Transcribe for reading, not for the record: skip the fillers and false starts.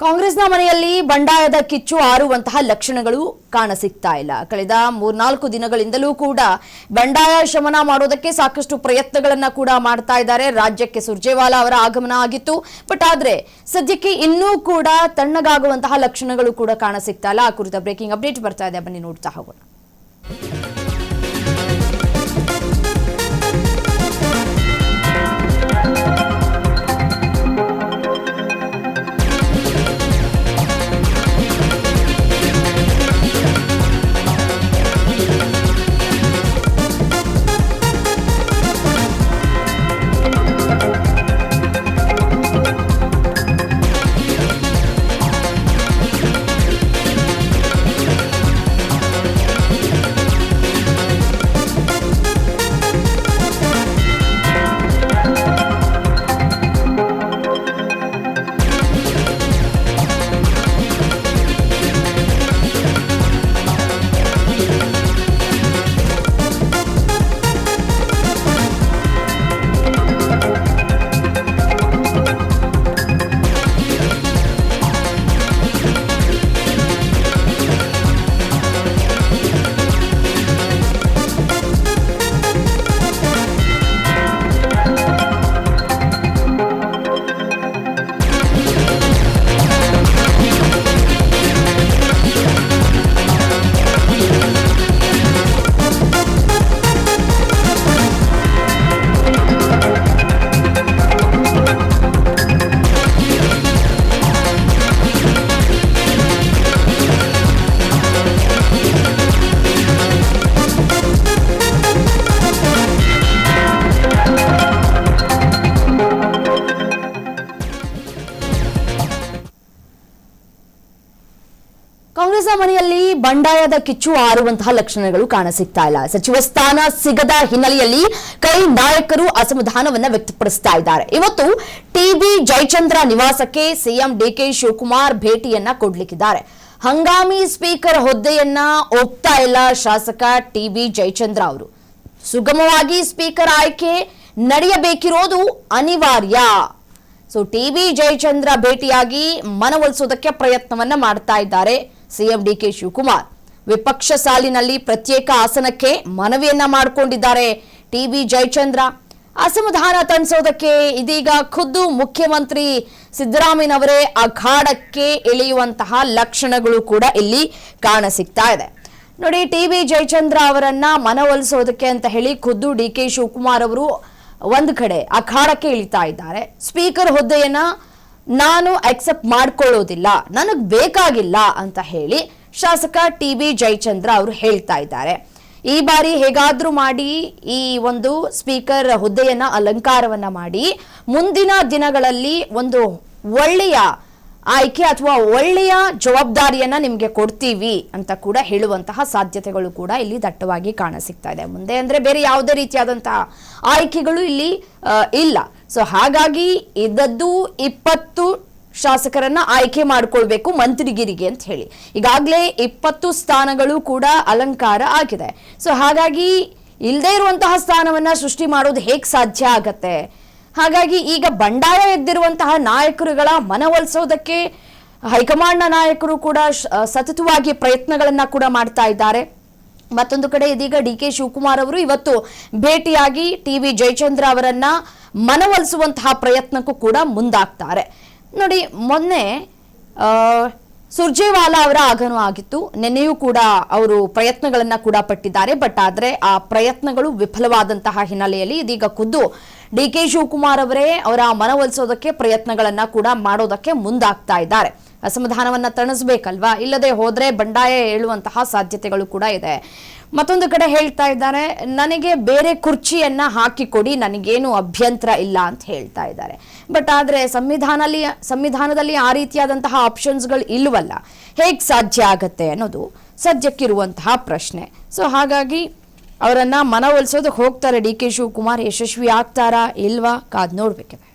ಕಾಂಗ್ರೆಸ್ನ ಮನೆಯಲ್ಲಿ ಬಂಡಾಯದ ಕಿಚ್ಚು ಆರುವಂತಹ ಲಕ್ಷಣಗಳು ಕಾಣಸಿಗ್ತಾ ಇಲ್ಲ. ಕಳೆದ 3-4 ದಿನಗಳಿಂದಲೂ ಕೂಡ ಬಂಡಾಯ ಶಮನ ಮಾಡೋದಕ್ಕೆ ಸಾಕಷ್ಟು ಪ್ರಯತ್ನಗಳನ್ನ ಕೂಡ ಮಾಡ್ತಾ ಇದ್ದಾರೆ. ರಾಜ್ಯಕ್ಕೆ ಸುರ್ಜೇವಾಲಾ ಅವರ ಆಗಮನ ಆಗಿತ್ತು, ಬಟ್ ಆದ್ರೆ ಸದ್ಯಕ್ಕೆ ಇನ್ನೂ ಕೂಡ ತಣ್ಣಗಾಗುವಂತಹ ಲಕ್ಷಣಗಳು ಕೂಡ ಕಾಣಸಿಗ್ತಾ ಇಲ್ಲ. ಆ ಕುರಿತ ಬ್ರೇಕಿಂಗ್ ಅಪ್ಡೇಟ್ ಬರ್ತಾ ಇದೆ, ಬನ್ನಿ ನೋಡ್ತಾ ಹೋಗೋಣ. ಕಾಂಗ್ರೆಸ್ನ ಮನೆಯಲ್ಲಿ ಬಂಡಾಯದ ಕಿಚ್ಚು ಆರುವಂತಹ ಲಕ್ಷಣಗಳು ಕಾಣಸಿಗ್ತಾ ಇಲ್ಲ. ಸಚಿವ ಸ್ಥಾನ ಸಿಗದ ಹಿನ್ನೆಲೆಯಲ್ಲಿ ಕೈ ನಾಯಕರು ಅಸಮಾಧಾನವನ್ನ ವ್ಯಕ್ತಪಡಿಸ್ತಾ ಇದ್ದಾರೆ. ಇವತ್ತು ಟಿಬಿ ಜಯಚಂದ್ರ ನಿವಾಸಕ್ಕೆ ಸಿಎಂ ಡಿಕೆ ಶಿವಕುಮಾರ್ ಭೇಟಿಯನ್ನ ಕೊಡ್ಲಿಕ್ಕಿದ್ದಾರೆ. ಹಂಗಾಮಿ ಸ್ಪೀಕರ್ ಹುದ್ದೆಯನ್ನ ಒಪ್ತಾ ಇಲ್ಲ ಶಾಸಕ ಟಿಬಿ ಜಯಚಂದ್ರ ಅವರು. ಸುಗಮವಾಗಿ ಸ್ಪೀಕರ್ ಆಯ್ಕೆ ನಡೆಯಬೇಕಿರೋದು ಅನಿವಾರ್ಯ. ಸೊ ಟಿಬಿ ಜಯಚಂದ್ರ ಭೇಟಿಯಾಗಿ ಮನವೊಲಿಸೋದಕ್ಕೆ ಪ್ರಯತ್ನವನ್ನ ಮಾಡ್ತಾ ಇದ್ದಾರೆ ಸಿಎಂ ಡಿಕೆ ಶಿವಕುಮಾರ್. ವಿಪಕ್ಷ ಸಾಲಿನಲ್ಲಿ ಪ್ರತ್ಯೇಕ ಆಸನಕ್ಕೆ ಮನವಿಯನ್ನ ಮಾಡಿಕೊಂಡಿದ್ದಾರೆ ಟಿಬಿ ಜಯಚಂದ್ರ. ಅಸಮಾಧಾನ ತಣಿಸೋದಕ್ಕೆ ಇದೀಗ ಖುದ್ದು ಮುಖ್ಯಮಂತ್ರಿ ಸಿದ್ದರಾಮಯ್ಯನವರೇ ಅಖಾಡಕ್ಕೆ ಇಳಿಯುವಂತಹ ಲಕ್ಷಣಗಳು ಕೂಡ ಇಲ್ಲಿ ಕಾಣಸಿಗ್ತಾ ಇದೆ. ನೋಡಿ, ಟಿಬಿ ಜಯಚಂದ್ರ ಅವರನ್ನ ಮನವೊಲಿಸೋದಕ್ಕೆ ಅಂತ ಹೇಳಿ ಖುದ್ದು ಡಿಕೆ ಶಿವಕುಮಾರ್ ಅವರು ಒಂದು ಕಡೆ ಅಖಾಡಕ್ಕೆ ಇಳಿತಾ ಇದ್ದಾರೆ. ಸ್ಪೀಕರ್ ಹುದ್ದೆಯನ್ನ ನಾನು ಅಕ್ಸೆಪ್ಟ್ ಮಾಡ್ಕೊಳ್ಳೋದಿಲ್ಲ, ನನಗ್ ಬೇಕಾಗಿಲ್ಲ ಅಂತ ಹೇಳಿ ಶಾಸಕ ಟಿಬಿ ಜಯಚಂದ್ರ ಅವರು ಹೇಳ್ತಾ ಇದ್ದಾರೆ. ಈ ಬಾರಿ ಹೇಗಾದ್ರೂ ಮಾಡಿ ಈ ಒಂದು ಸ್ಪೀಕರ್ ಹುದ್ದೆಯನ್ನ ಅಲಂಕಾರವನ್ನ ಮಾಡಿ ಮುಂದಿನ ದಿನಗಳಲ್ಲಿ ಒಂದು ಒಳ್ಳೆಯ ಆಯ್ಕೆ ಅಥವಾ ಒಳ್ಳೆಯ ಜವಾಬ್ದಾರಿಯನ್ನ ನಿಮ್ಗೆ ಕೊಡ್ತೀವಿ ಅಂತ ಕೂಡ ಹೇಳುವಂತಹ ಸಾಧ್ಯತೆಗಳು ಕೂಡ ಇಲ್ಲಿ ದಟ್ಟವಾಗಿ ಕಾಣಸಿಗ್ತಾ ಇದೆ. ಮುಂದೆ ಅಂದ್ರೆ ಬೇರೆ ಯಾವುದೇ ರೀತಿಯಾದಂತಹ ಆಯ್ಕೆಗಳು ಇಲ್ಲಿ ಇಲ್ಲ. ಸೊ ಹಾಗಾಗಿ ಇದ್ದದ್ದು 20 ಶಾಸಕರನ್ನ ಆಯ್ಕೆ ಮಾಡ್ಕೊಳ್ಬೇಕು ಮಂತ್ರಿಗಿರಿಗೆ ಅಂತ ಹೇಳಿ ಈಗಾಗಲೇ 20 ಸ್ಥಾನಗಳು ಕೂಡ ಅಲಂಕಾರ ಆಗಿದೆ. ಸೊ ಹಾಗಾಗಿ ಇಲ್ಲದೆ ಇರುವಂತಹ ಸ್ಥಾನವನ್ನ ಸೃಷ್ಟಿ ಮಾಡೋದು ಹೇಗ್ ಸಾಧ್ಯ ಆಗತ್ತೆ? ಹಾಗಾಗಿ ಈಗ ಬಂಡಾಯ ಎದ್ದಿರುವಂತಹ ನಾಯಕರುಗಳ ಮನವೊಲಿಸೋದಕ್ಕೆ ಹೈಕಮಾಂಡ್ನ ನಾಯಕರು ಕೂಡ ಸತತವಾಗಿ ಪ್ರಯತ್ನಗಳನ್ನ ಕೂಡ ಮಾಡ್ತಾ ಇದ್ದಾರೆ. ಮತ್ತೊಂದು ಕಡೆ ಇದೀಗ ಡಿಕೆ ಶಿವಕುಮಾರ್ ಅವರು ಇವತ್ತು ಭೇಟಿಯಾಗಿ ಟಿಬಿ ಜಯಚಂದ್ರ ಅವರನ್ನ ಮನವೊಲಿಸುವಂತಹ ಪ್ರಯತ್ನಕ್ಕೂ ಕೂಡ ಮುಂದಾಗ್ತಾರೆ. ನೋಡಿ, ಮೊನ್ನೆ ಸುರ್ಜೇವಾಲಾ ಅವರ ಆಗಮನ ಆಗಿತ್ತು. ನಿನ್ನೆಯೂ ಕೂಡ ಅವರು ಪ್ರಯತ್ನಗಳನ್ನ ಕೂಡ ಪಟ್ಟಿದ್ದಾರೆ. ಬಟ್ ಆದ್ರೆ ಆ ಪ್ರಯತ್ನಗಳು ವಿಫಲವಾದಂತಹ ಹಿನ್ನೆಲೆಯಲ್ಲಿ ಇದೀಗ ಖುದ್ದು ಡಿಕೆ ಶಿವಕುಮಾರ್ ಅವರೇ ಅವರ ಮನವೊಲಿಸೋದಕ್ಕೆ ಪ್ರಯತ್ನಗಳನ್ನ ಕೂಡ ಮಾಡೋದಕ್ಕೆ ಮುಂದಾಗ್ತಾ ಇದ್ದಾರೆ. ಅಸಮಾಧಾನವನ್ನ ತಣಿಸ್ಬೇಕಲ್ವಾ, ಇಲ್ಲದೆ ಹೋದ್ರೆ ಬಂಡಾಯ ಏಳುವಂತಹ ಸಾಧ್ಯತೆಗಳು ಕೂಡ ಇದೆ. ಮತ್ತೊಂದು ಕಡೆ ಹೇಳ್ತಾ ಇದ್ದಾರೆ, ನನಗೆ ಬೇರೆ ಹಾಕಿಕೊಡಿ, ನನಗೇನು ಅಭ್ಯಂತರ ಇಲ್ಲ ಅಂತ ಹೇಳ್ತಾ ಇದ್ದಾರೆ. ಬಟ್ ಆದ್ರೆ ಸಂವಿಧಾನದಲ್ಲಿ ಆ ರೀತಿಯಾದಂತಹ ಆಪ್ಷನ್ಸ್ಗಳು ಇಲ್ವಲ್ಲ, ಹೇಗ್ ಸಾಧ್ಯ ಆಗತ್ತೆ ಅನ್ನೋದು ಸದ್ಯಕ್ಕಿರುವಂತಹ ಪ್ರಶ್ನೆ. ಸೊ ಹಾಗಾಗಿ ಅವರನ್ನ ಮನವೊಲಿಸೋದಕ್ಕೆ ಹೋಗ್ತಾರೆ ಡಿಕೆ ಶಿವಕುಮಾರ್. ಯಶಸ್ವಿ ಆಗ್ತಾರಾ ಇಲ್ವಾ ಕಾದ್ ನೋಡ್ಬೇಕಿದೆ.